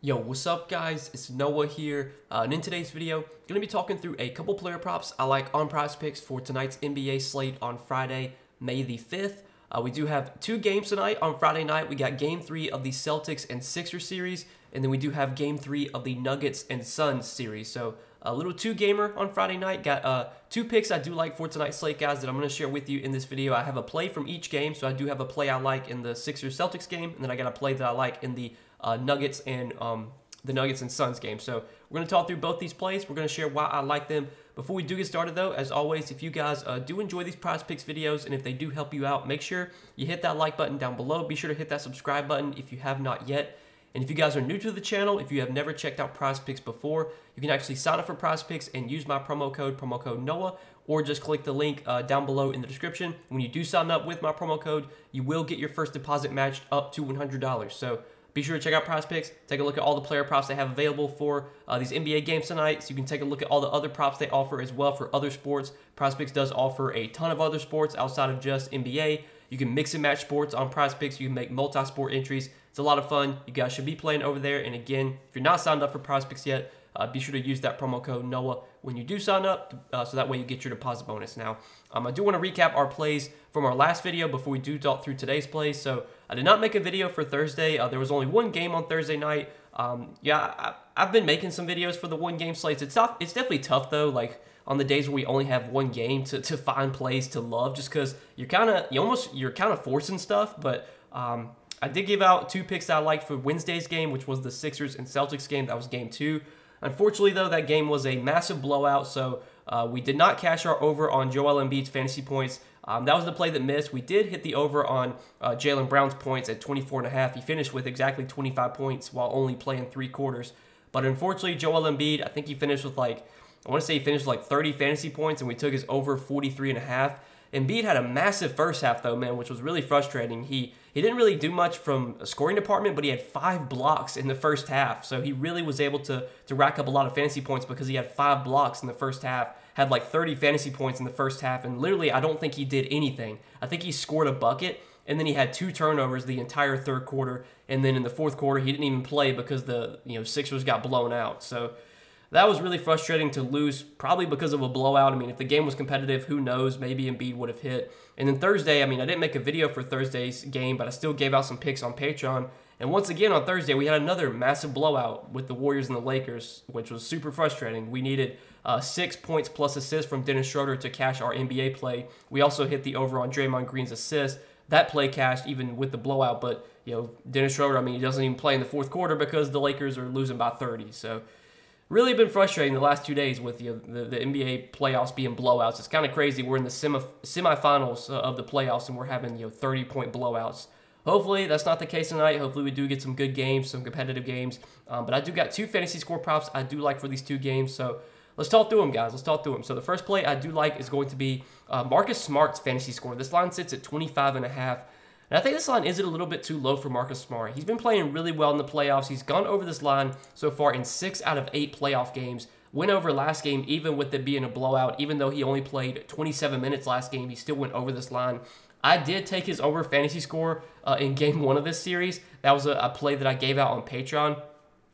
Yo, what's up guys? It's Noah here, and in today's video, I'm going to be talking through a couple player props I like on Prizepicks for tonight's NBA slate on Friday, May the 5th. We do have two games tonight. On Friday night, we got Game 3 of the Celtics and Sixers series, and then we do have Game 3 of the Nuggets and Suns series. So a little two-gamer on Friday night. Got two picks I do like for tonight's slate, guys, that I'm going to share with you in this video. I have a play from each game, so I do have a play I like in the Sixers-Celtics game, and then I got a play that I like in the Nuggets and Suns game. So we're going to talk through both these plays. We're going to share why I like them. Before we do get started, though, as always, if you guys do enjoy these Prizepicks videos and if they do help you out, make sure you hit that like button down below. Be sure to hit that subscribe button if you have not yet. And if you guys are new to the channel, if you have never checked out Prizepicks before, you can actually sign up for Prizepicks and use my promo code Noah, or just click the link down below in the description. When you do sign up with my promo code, you will get your first deposit matched up to $100. So be sure to check out Prizepicks. Take a look at all the player props they have available for these NBA games tonight. So you can take a look at all the other props they offer as well for other sports. Prizepicks does offer a ton of other sports outside of just NBA. You can mix and match sports on Prizepicks. You can make multi-sport entries. It's a lot of fun. You guys should be playing over there. And again, if you're not signed up for Prizepicks yet, be sure to use that promo code Noah when you do sign up, so that way you get your deposit bonus. Now, I do want to recap our plays from our last video before we do talk through today's plays. So I did not make a video for Thursday. There was only one game on Thursday night. I've been making some videos for the one game slates. It's definitely tough though. Like on the days where we only have one game to find plays to love, just because you're kind of forcing stuff. But I did give out two picks that I liked for Wednesday's game, which was the Sixers and Celtics game. That was game 2. Unfortunately, though, that game was a massive blowout, so we did not cash our over on Joel Embiid's fantasy points. That was the play that missed. We did hit the over on Jaylen Brown's points at 24.5. He finished with exactly 25 points while only playing 3 quarters. But unfortunately, Joel Embiid, I think he finished with I want to say he finished with 30 fantasy points, and we took his over 43.5. Embiid had a massive first half, though, man, which was really frustrating. He didn't really do much from a scoring department, but he had 5 blocks in the first half. So he really was able to rack up a lot of fantasy points because he had 5 blocks in the first half, had 30 fantasy points in the first half, and literally I don't think he did anything. I think he scored a bucket, and then he had 2 turnovers the entire third quarter, and then in the fourth quarter he didn't even play because the Sixers got blown out. So that was really frustrating to lose, probably because of a blowout. I mean, if the game was competitive, who knows? Maybe Embiid would have hit. And then Thursday, I mean, I didn't make a video for Thursday's game, but I still gave out some picks on Patreon. And once again, on Thursday, we had another massive blowout with the Warriors and the Lakers, which was super frustrating. We needed 6 points plus assists from Dennis Schroeder to cash our NBA play. We also hit the over on Draymond Green's assist. That play cashed even with the blowout, but, Dennis Schroeder, I mean, he doesn't even play in the fourth quarter because the Lakers are losing by 30. So really been frustrating the last 2 days with the NBA playoffs being blowouts. It's kind of crazy. We're in the semifinals of the playoffs, and we're having 30-point blowouts. Hopefully that's not the case tonight. Hopefully we do get some good games, some competitive games. But I do got 2 fantasy score props I do like for these 2 games. So let's talk through them, guys. Let's talk through them. So the first play I do like is going to be Marcus Smart's fantasy score. This line sits at 25.5. And I think this line is a little bit too low for Marcus Smart. He's been playing really well in the playoffs. He's gone over this line so far in 6 out of 8 playoff games. Went over last game, even with it being a blowout. Even though he only played 27 minutes last game, he still went over this line. I did take his over fantasy score in game 1 of this series. That was a play that I gave out on Patreon.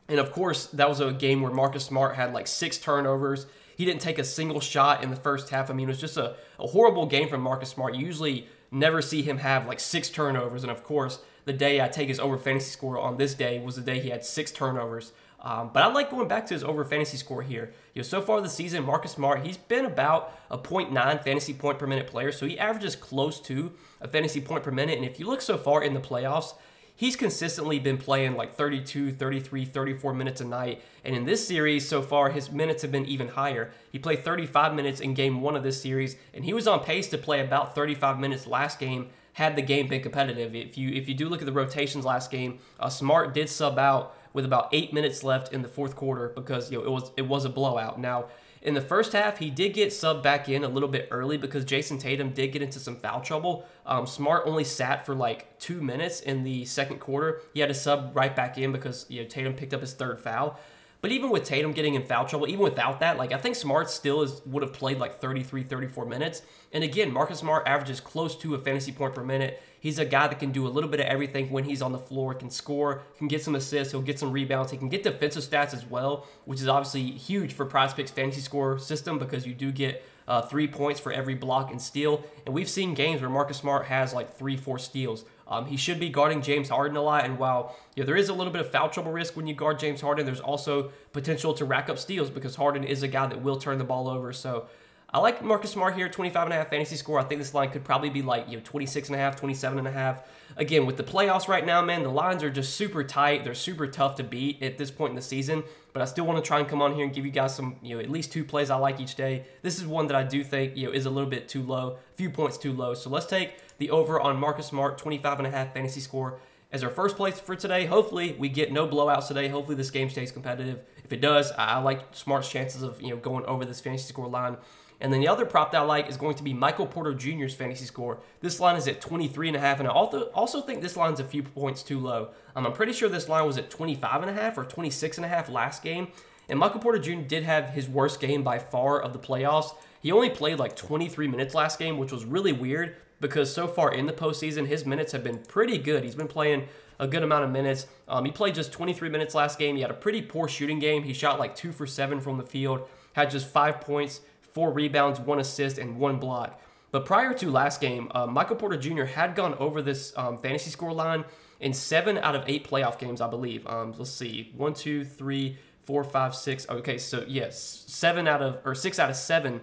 And of course, that was a game where Marcus Smart had 6 turnovers. He didn't take a single shot in the first half. I mean, it was just a horrible game from Marcus Smart. You usually never see him have 6 turnovers. And of course, the day I take his over fantasy score on this day was the day he had 6 turnovers. But I like going back to his over fantasy score here. So far this season, Marcus Smart, he's been about a 0.9 fantasy point per minute player. So he averages close to a fantasy point per minute. And if you look so far in the playoffs, he's consistently been playing 32, 33, 34 minutes a night. And in this series so far, his minutes have been even higher. He played 35 minutes in game 1 of this series, and he was on pace to play about 35 minutes last game had the game been competitive. If you do look at the rotations last game, Smart did sub out with about 8 minutes left in the fourth quarter because it was a blowout. Now, in the first half, he did get subbed back in a little bit early because Jason Tatum did get into some foul trouble. Smart only sat for 2 minutes in the second quarter. He had to sub right back in because Tatum picked up his 3rd foul. But even with Tatum getting in foul trouble, even without that, I think Smart still would have played 33, 34 minutes. And again, Marcus Smart averages close to a fantasy point per minute. He's a guy that can do a little bit of everything when he's on the floor, can score, can get some assists, he'll get some rebounds, he can get defensive stats as well, which is obviously huge for Prizepicks fantasy score system because you do get 3 points for every block and steal. And we've seen games where Marcus Smart has like 3-4 steals. He should be guarding James Harden a lot, and while there is a little bit of foul trouble risk when you guard James Harden, there's also potential to rack up steals because Harden is a guy that will turn the ball over. So I like Marcus Smart here, 25.5 fantasy score. I think this line could probably be like 26.5, 27.5. Again, with the playoffs right now, man, the lines are just super tight. They're super tough to beat at this point in the season. But I still want to try and come on here and give you guys some, at least 2 plays I like each day. This is one that I do think, is a little bit too low, a few points too low. So let's take the over on Marcus Smart, 25.5 fantasy score as our first place for today. Hopefully we get no blowouts today. Hopefully this game stays competitive. If it does, I like Smart's chances of, going over this fantasy score line. And then the other prop that I like is going to be Michael Porter Jr.'s fantasy score. This line is at 23.5, and I also think this line's a few points too low. I'm pretty sure this line was at 25.5 or 26.5 last game. And Michael Porter Jr. did have his worst game by far of the playoffs. He only played like 23 minutes last game, which was really weird because so far in the postseason, his minutes have been pretty good. He's been playing a good amount of minutes. He played just 23 minutes last game. He had a pretty poor shooting game. He shot like 2 for 7 from the field, had just 5 points, 4 rebounds, 1 assist, and 1 block. But prior to last game, Michael Porter Jr. had gone over this fantasy score line in 7 out of 8 playoff games, I believe. Let's see, 1, 2, 3, 4, 5, 6. Okay, so yes, 6 out of 7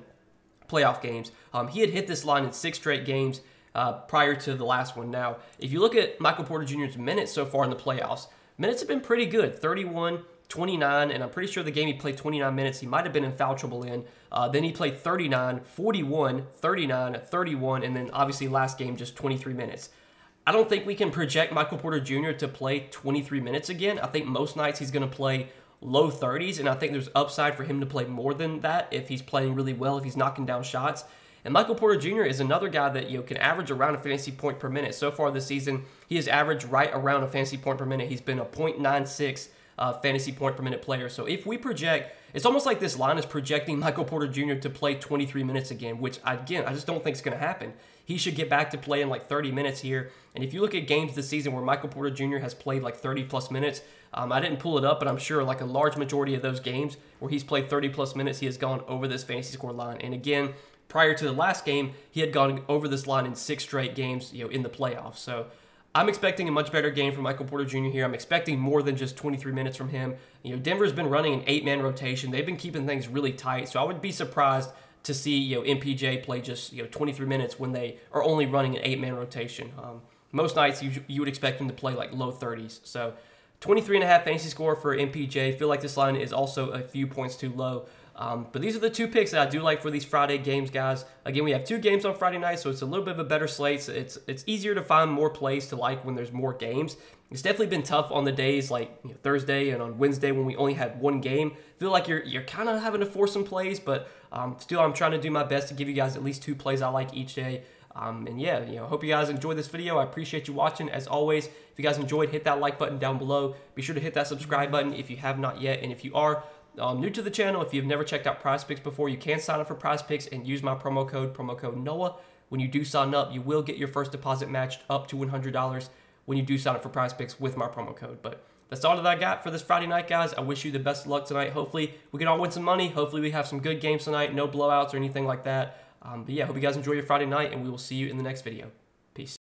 playoff games. He had hit this line in 6 straight games prior to the last one. Now, if you look at Michael Porter Jr.'s minutes so far in the playoffs, minutes have been pretty good, 31, 29, and I'm pretty sure the game he played 29 minutes, he might have been in foul trouble in. Then he played 39, 41, 39, 31, and then obviously last game just 23 minutes. I don't think we can project Michael Porter Jr. to play 23 minutes again. I think most nights he's going to play low 30s, and I think there's upside for him to play more than that if he's playing really well, if he's knocking down shots. And Michael Porter Jr. is another guy that can average around a fantasy point per minute. So far this season, he has averaged right around a fantasy point per minute. He's been a .96 fantasy point per minute player. So if we project, it's almost like this line is projecting Michael Porter Jr. to play 23 minutes again, which again, I just don't think is going to happen. He should get back to playing like 30 minutes here. And if you look at games this season where Michael Porter Jr. has played like 30 plus minutes, I didn't pull it up, but I'm sure like a large majority of those games where he's played 30 plus minutes, he has gone over this fantasy score line. And again, prior to the last game, he had gone over this line in 6 straight games, in the playoffs. So I'm expecting a much better game from Michael Porter Jr. here. I'm expecting more than just 23 minutes from him. Denver's been running an 8-man rotation. They've been keeping things really tight. So I would be surprised to see, MPJ play just, 23 minutes when they are only running an 8-man rotation. Most nights you would expect him to play like low 30s. So 23.5 fantasy score for MPJ. Feel like this line is also a few points too low. But these are the 2 picks that I do like for these Friday games, guys. Again, we have 2 games on Friday night, so it's a little bit of a better slate. So it's easier to find more plays to like when there's more games. It's definitely been tough on the days like Thursday and on Wednesday when we only had 1 game. Feel like you're kind of having to force some plays, but still I'm trying to do my best to give you guys at least 2 plays I like each day. And yeah, hope you guys enjoyed this video. I appreciate you watching. As always, if you guys enjoyed, hit that like button down below. Be sure to hit that subscribe button if you have not yet. And if you are new to the channel, if you've never checked out Prizepicks before, you can sign up for Prizepicks and use my promo code NOAH. When you do sign up, you will get your first deposit matched up to $100 when you do sign up for Prizepicks with my promo code. But that's all that I got for this Friday night, guys. I wish you the best of luck tonight. Hopefully, we can all win some money. Hopefully, we have some good games tonight. No blowouts or anything like that. But yeah, hope you guys enjoy your Friday night, and we will see you in the next video. Peace.